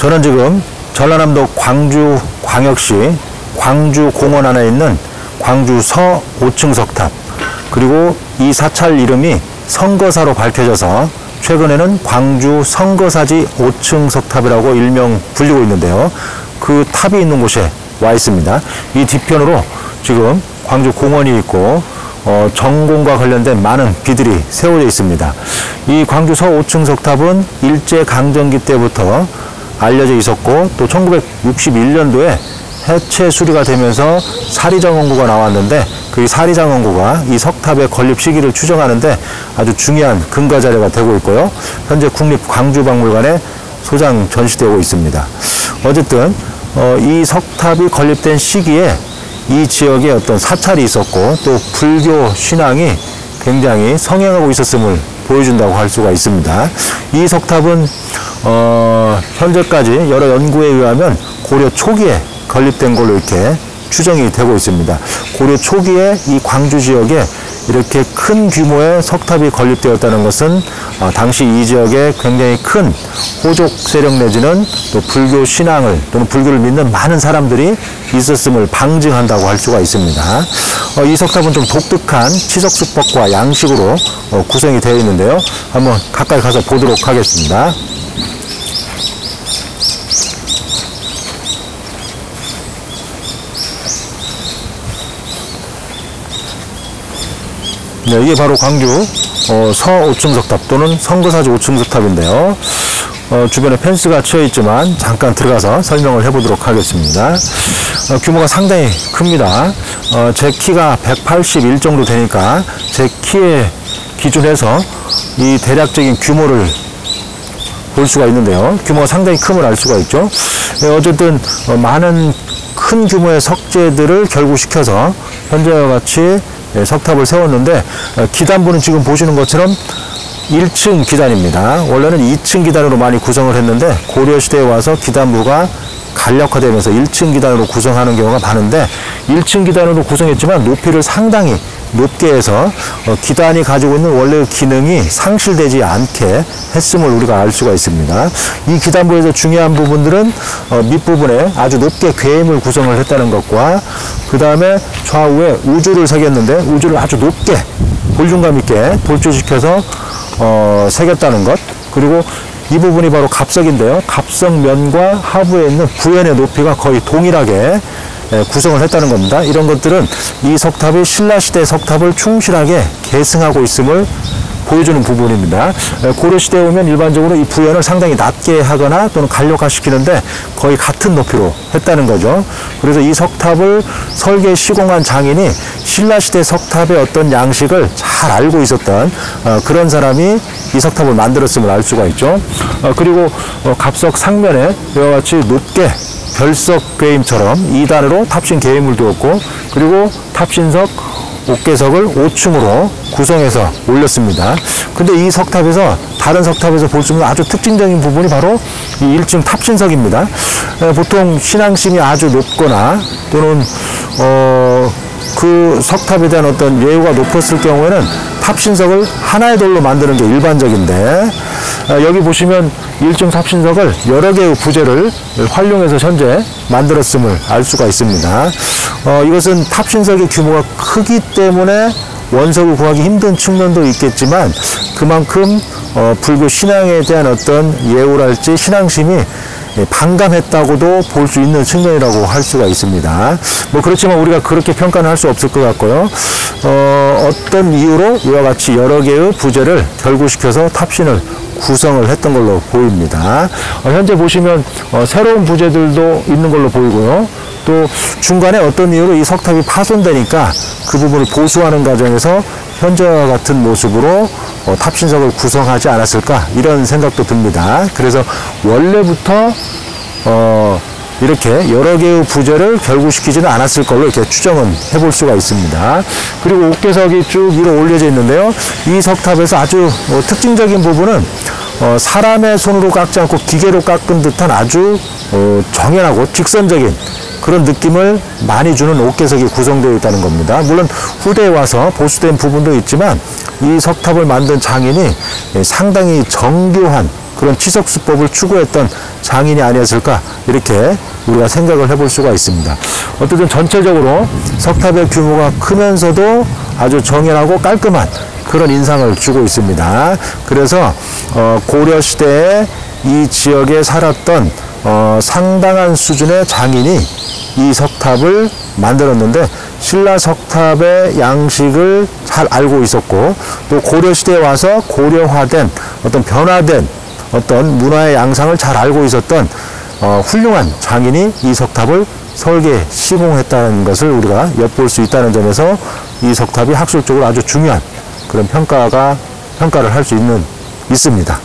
저는 지금 전라남도 광주광역시 광주공원 안에 있는 광주 서 5층 석탑, 그리고 이 사찰 이름이 성거사로 밝혀져서 최근에는 광주 성거사지 5층 석탑이라고 일명 불리고 있는데요. 그 탑이 있는 곳에 와 있습니다. 이 뒤편으로 지금 광주 공원이 있고 전공과 관련된 많은 비들이 세워져 있습니다. 이 광주 서 5층 석탑은 일제강점기 때부터 알려져 있었고, 또 1961년도에 해체 수리가 되면서 사리장원구가 나왔는데, 그 사리장원구가 이 석탑의 건립 시기를 추정하는데 아주 중요한 근거 자료가 되고 있고요. 현재 국립광주박물관에 소장 전시되고 있습니다. 어쨌든 이 석탑이 건립된 시기에 이 지역에 어떤 사찰이 있었고, 또 불교 신앙이 굉장히 성행하고 있었음을 보여준다고 할 수가 있습니다. 이 석탑은 현재까지 여러 연구에 의하면 고려 초기에 건립된 걸로 이렇게 추정이 되고 있습니다. 고려 초기에 이 광주 지역에 이렇게 큰 규모의 석탑이 건립되었다는 것은 당시 이 지역에 굉장히 큰 호족 세력 내지는 또 불교 신앙을 또는 불교를 믿는 많은 사람들이 있었음을 방증한다고 할 수가 있습니다. 이 석탑은 좀 독특한 치석수법과 양식으로 구성이 되어 있는데요. 한번 가까이 가서 보도록 하겠습니다. 네, 이게 바로 광주 서 5층 석탑 또는 성거사지 5층 석탑인데요. 주변에 펜스가 치여 있지만 잠깐 들어가서 설명을 해보도록 하겠습니다. 규모가 상당히 큽니다. 제 키가 181 정도 되니까 제 키에 기준해서 이 대략적인 규모를 볼 수가 있는데요. 규모가 상당히 큼을 알 수가 있죠. 어쨌든 많은 큰 규모의 석재들을 결구시켜서 현재와 같이 석탑을 세웠는데, 기단부는 지금 보시는 것처럼 1층 기단입니다. 원래는 2층 기단으로 많이 구성을 했는데 고려시대에 와서 기단부가 간략화되면서 1층 기단으로 구성하는 경우가 많은데, 1층 기단으로 구성했지만 높이를 상당히 높게 해서 기단이 가지고 있는 원래의 기능이 상실되지 않게 했음을 우리가 알 수가 있습니다. 이 기단부에서 중요한 부분들은 밑부분에 아주 높게 궤임을 구성을 했다는 것과, 그 다음에 좌우에 우주를 새겼는데 우주를 아주 높게 볼륨감 있게 돌출시켜서 새겼다는 것, 그리고 이 부분이 바로 갑석인데요. 갑석면과 하부에 있는 부연의 높이가 거의 동일하게 구성을 했다는 겁니다. 이런 것들은 이 석탑이 신라시대 석탑을 충실하게 계승하고 있음을 보여주는 부분입니다. 고려시대에 오면 일반적으로 이 부연을 상당히 낮게 하거나 또는 간략화시키는데 거의 같은 높이로 했다는 거죠. 그래서 이 석탑을 설계 시공한 장인이 신라시대 석탑의 어떤 양식을 잘 알고 있었던 그런 사람이 이 석탑을 만들었음을 알 수가 있죠. 그리고 갑석 상면에 이와 같이 높게 별석 궤임처럼 2단으로 탑신 궤임을 두었고, 그리고 탑신석 옥계석을 5층으로 구성해서 올렸습니다. 근데 이 석탑에서 다른 석탑에서 볼 수 있는 아주 특징적인 부분이 바로 이 1층 탑신석입니다. 보통 신앙심이 아주 높거나 또는 그 석탑에 대한 어떤 예우가 높았을 경우에는 탑신석을 하나의 돌로 만드는 게 일반적인데, 여기 보시면 1층 탑신석을 여러 개의 부재를 활용해서 현재 만들었음을 알 수가 있습니다. 이것은 탑신석의 규모가 크기 때문에 원석을 구하기 힘든 측면도 있겠지만, 그만큼 불교 신앙에 대한 어떤 예우랄지 신앙심이 반감했다고도 볼 수 있는 측면이라고 할 수가 있습니다. 뭐 그렇지만 우리가 그렇게 평가는 할 수 없을 것 같고요. 어떤 이유로 이와 같이 여러 개의 부재를 결구시켜서 탑신을 구성을 했던 걸로 보입니다. 현재 보시면 새로운 부재들도 있는 걸로 보이고요. 또 중간에 어떤 이유로 이 석탑이 파손되니까 그 부분을 보수하는 과정에서 현재와 같은 모습으로 탑신석을 구성하지 않았을까, 이런 생각도 듭니다. 그래서 원래부터 이렇게 여러 개의 부재를 결구시키지는 않았을 걸로 이렇게 추정은 해볼 수가 있습니다. 그리고 옥계석이 쭉 위로 올려져 있는데요. 이 석탑에서 아주 특징적인 부분은 사람의 손으로 깎지 않고 기계로 깎은 듯한 아주 정연하고 직선적인 그런 느낌을 많이 주는 옥계석이 구성되어 있다는 겁니다. 물론 후대에 와서 보수된 부분도 있지만 이 석탑을 만든 장인이 상당히 정교한 그런 치석수법을 추구했던 장인이 아니었을까, 이렇게 우리가 생각을 해볼 수가 있습니다. 어쨌든 전체적으로 석탑의 규모가 크면서도 아주 정연하고 깔끔한 그런 인상을 주고 있습니다. 그래서 고려시대에 이 지역에 살았던 상당한 수준의 장인이 이 석탑을 만들었는데, 신라 석탑의 양식을 잘 알고 있었고, 또 고려시대에 와서 고려화된 어떤 변화된 어떤 문화의 양상을 잘 알고 있었던 훌륭한 장인이 이 석탑을 설계, 시공했다는 것을 우리가 엿볼 수 있다는 점에서 이 석탑이 학술적으로 아주 중요한 그런 평가를 할 수 있습니다.